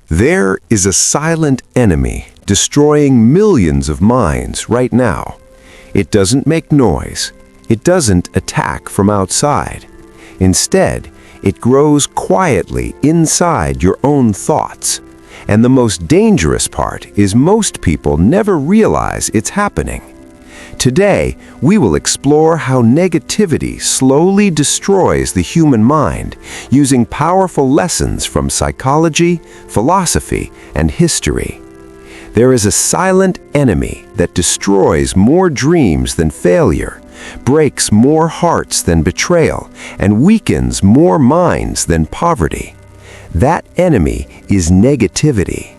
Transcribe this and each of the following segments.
There is a silent enemy destroying millions of minds right now. It doesn't make noise. It doesn't attack from outside. Instead, it grows quietly inside your own thoughts. And the most dangerous part is most people never realize it's happening. Today, we will explore how negativity slowly destroys the human mind using powerful lessons from psychology, philosophy, and history. There is a silent enemy that destroys more dreams than failure, breaks more hearts than betrayal, and weakens more minds than poverty. That enemy is negativity.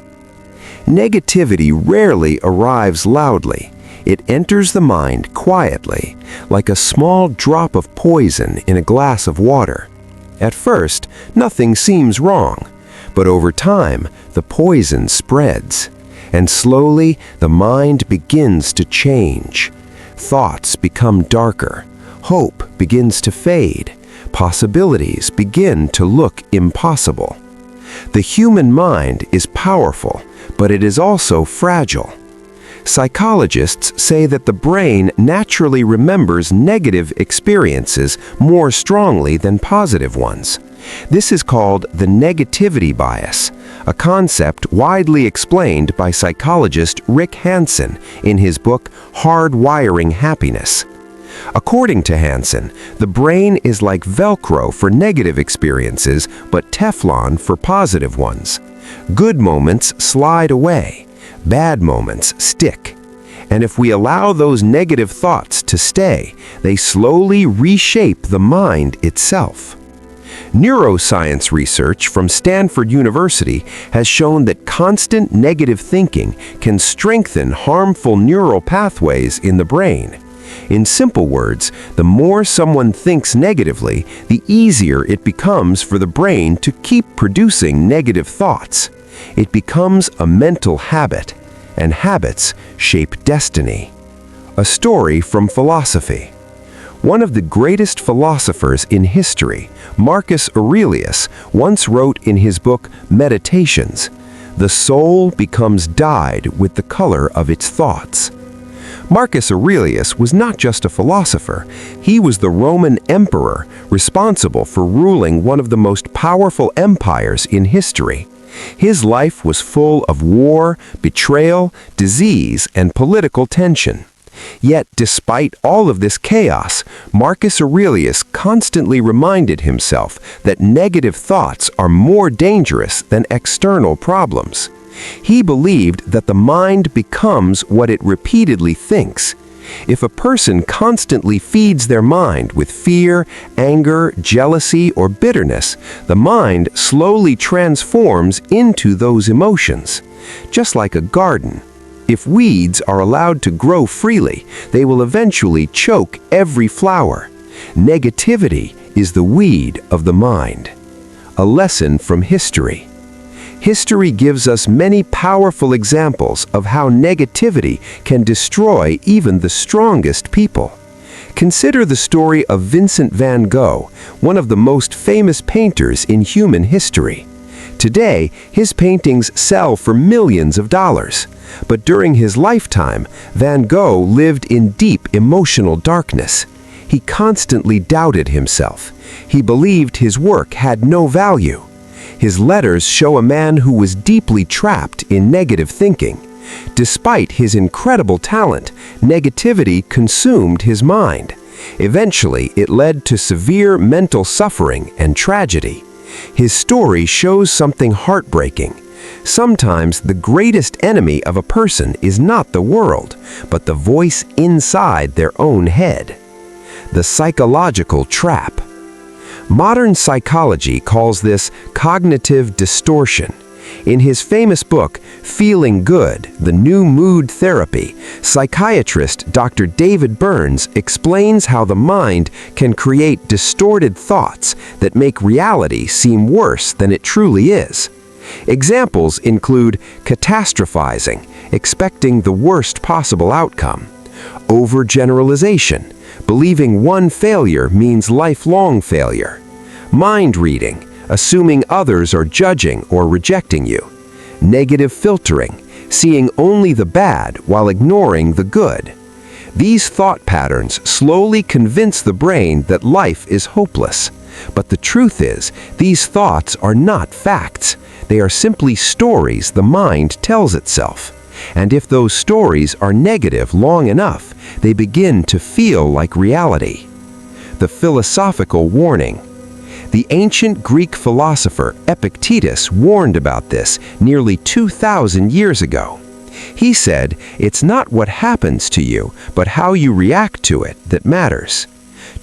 Negativity rarely arrives loudly. It enters the mind quietly, like a small drop of poison in a glass of water. At first, nothing seems wrong, but over time, the poison spreads, and slowly the mind begins to change. Thoughts become darker, hope begins to fade, possibilities begin to look impossible. The human mind is powerful, but it is also fragile. Psychologists say that the brain naturally remembers negative experiences more strongly than positive ones. This is called the negativity bias, a concept widely explained by psychologist Rick Hanson in his book Hardwiring Happiness. According to Hanson, the brain is like Velcro for negative experiences, but Teflon for positive ones. Good moments slide away. Bad moments stick. And if we allow those negative thoughts to stay, they slowly reshape the mind itself. Neuroscience research from Stanford University has shown that constant negative thinking can strengthen harmful neural pathways in the brain. In simple words, the more someone thinks negatively, the easier it becomes for the brain to keep producing negative thoughts. It becomes a mental habit, and habits shape destiny. A story from philosophy. One of the greatest philosophers in history, Marcus Aurelius, once wrote in his book Meditations, "The soul becomes dyed with the color of its thoughts." Marcus Aurelius was not just a philosopher, he was the Roman emperor responsible for ruling one of the most powerful empires in history. His life was full of war, betrayal, disease, and political tension. Yet, despite all of this chaos, Marcus Aurelius constantly reminded himself that negative thoughts are more dangerous than external problems. He believed that the mind becomes what it repeatedly thinks. If a person constantly feeds their mind with fear, anger, jealousy, or bitterness, the mind slowly transforms into those emotions. Just like a garden, if weeds are allowed to grow freely, they will eventually choke every flower. Negativity is the weed of the mind. A lesson from history. History gives us many powerful examples of how negativity can destroy even the strongest people. Consider the story of Vincent van Gogh, one of the most famous painters in human history. Today, his paintings sell for millions of dollars. But during his lifetime, Van Gogh lived in deep emotional darkness. He constantly doubted himself. He believed his work had no value. His letters show a man who was deeply trapped in negative thinking. Despite his incredible talent, negativity consumed his mind. Eventually, it led to severe mental suffering and tragedy. His story shows something heartbreaking. Sometimes the greatest enemy of a person is not the world, but the voice inside their own head. The psychological trap. Modern psychology calls this cognitive distortion. In his famous book, Feeling Good, The New Mood Therapy, psychiatrist Dr. David Burns explains how the mind can create distorted thoughts that make reality seem worse than it truly is. Examples include catastrophizing, expecting the worst possible outcome; overgeneralization, believing one failure means lifelong failure; mind reading, assuming others are judging or rejecting you; negative filtering, seeing only the bad while ignoring the good. These thought patterns slowly convince the brain that life is hopeless. But the truth is, these thoughts are not facts. They are simply stories the mind tells itself. And if those stories are negative long enough, they begin to feel like reality. The philosophical warning. The ancient Greek philosopher Epictetus warned about this nearly 2,000 years ago. He said, "It's not what happens to you, but how you react to it that matters."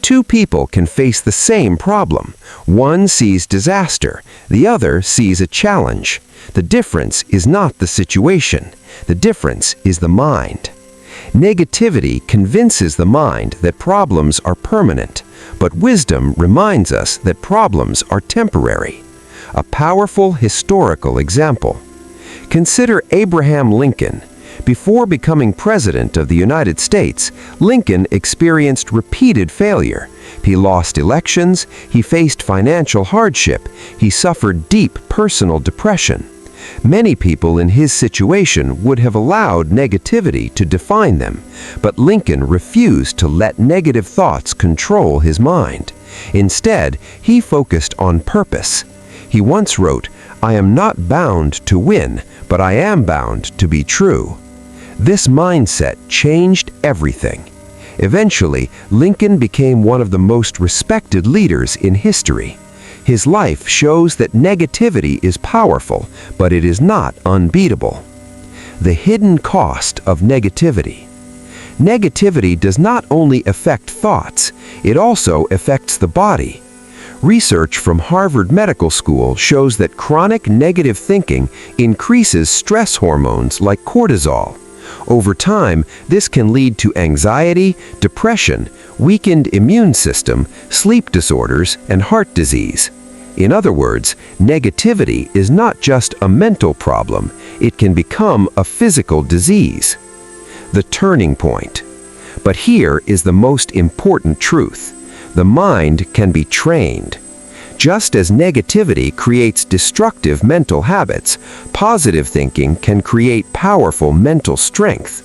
Two people can face the same problem. One sees disaster, the other sees a challenge. The difference is not the situation. The difference is the mind. Negativity convinces the mind that problems are permanent, but wisdom reminds us that problems are temporary. A powerful historical example. Consider Abraham Lincoln. Before becoming President of the United States, Lincoln experienced repeated failure. He lost elections, he faced financial hardship, he suffered deep personal depression. Many people in his situation would have allowed negativity to define them, but Lincoln refused to let negative thoughts control his mind. Instead, he focused on purpose. He once wrote, "I am not bound to win, but I am bound to be true." This mindset changed everything. Eventually, Lincoln became one of the most respected leaders in history. His life shows that negativity is powerful, but it is not unbeatable. The hidden cost of negativity. Negativity does not only affect thoughts, it also affects the body. Research from Harvard Medical School shows that chronic negative thinking increases stress hormones like cortisol. Over time, this can lead to anxiety, depression, weakened immune system, sleep disorders, and heart disease. In other words, negativity is not just a mental problem, it can become a physical disease. The turning point. But here is the most important truth. The mind can be trained. Just as negativity creates destructive mental habits, positive thinking can create powerful mental strength.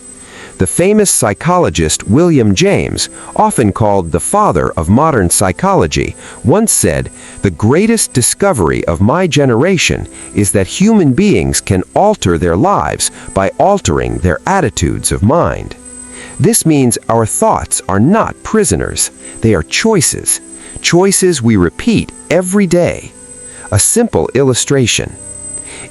The famous psychologist William James, often called the father of modern psychology, once said, "The greatest discovery of my generation is that human beings can alter their lives by altering their attitudes of mind." This means our thoughts are not prisoners, they are choices. Choices we repeat every day. A simple illustration.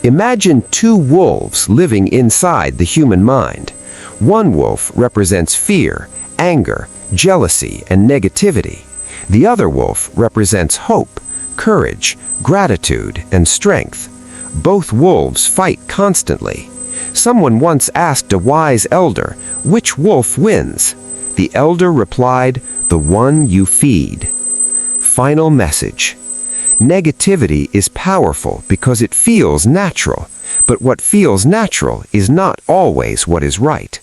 Imagine two wolves living inside the human mind. One wolf represents fear, anger, jealousy, and negativity. The other wolf represents hope, courage, gratitude, and strength. Both wolves fight constantly. Someone once asked a wise elder, "Which wolf wins?" The elder replied, "The one you feed." Final message. Negativity is powerful because it feels natural, but what feels natural is not always what is right.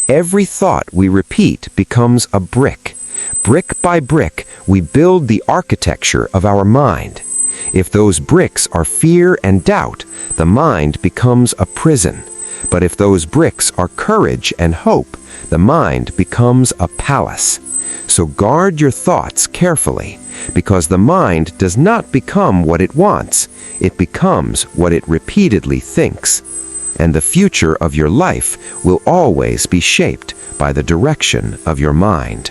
Every thought we repeat becomes a brick. Brick by brick, we build the architecture of our mind. If those bricks are fear and doubt, the mind becomes a prison. But if those bricks are courage and hope, the mind becomes a palace. So guard your thoughts carefully, because the mind does not become what it wants, it becomes what it repeatedly thinks. And the future of your life will always be shaped by the direction of your mind.